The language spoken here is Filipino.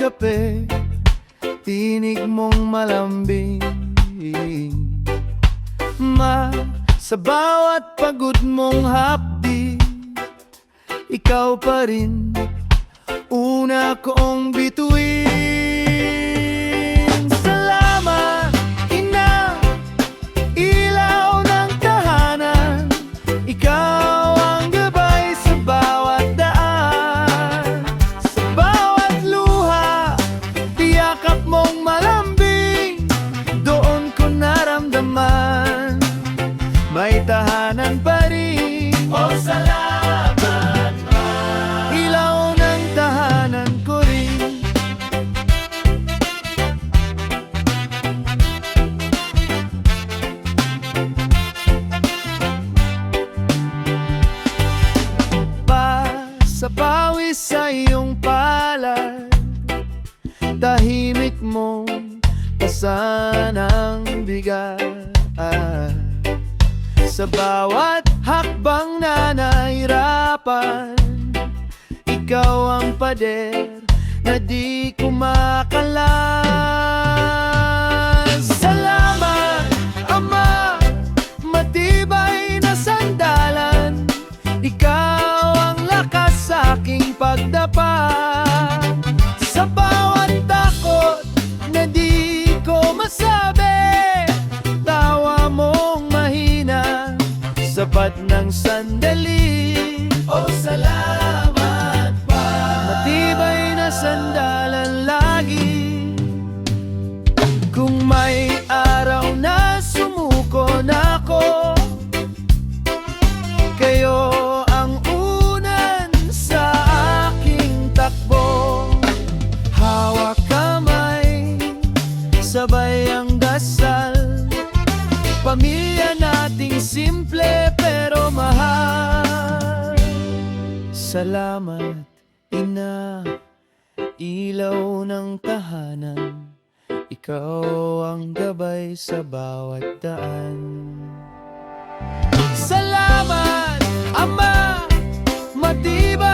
kape, tinig mong malambing. Sa bawat pagod mong hapdi, ikaw pa rin una kong bituin. Salamat, Ina, ilaw ng tahanan. Ikaw ang gabay sa bawat daan. Sa bawat luha, tiyakap mong malambing. Doon ko naramdaman may tahanan pa rin. Oh, salamat, Ma. Ilaw ng tahanan ko rin. Sa pawis sa iyong palad, tahimik mong pasan ang bigat. Sa bawat hakbang na nahirapan, ikaw ang pader na di ko makalas. Salamat, Ama, matibay na sandalan. Ikaw ang lakas sa aking pagdapa. Sa bawat takot na di ko masabi, tawa mong mahina, sapat ng sandali. Oh, salamat, Pa. Matibay na sandalan lagi. Kung may araw na sumuko na ako, kayo ang unan sa aking takbo. Hawak kamay, sabay ang dasal. Pamilya nating simple pero mahal. Salamat, Ina, ilaw ng tahanan. Ikaw ang gabay sa bawat daan. Salamat, Ama, matibay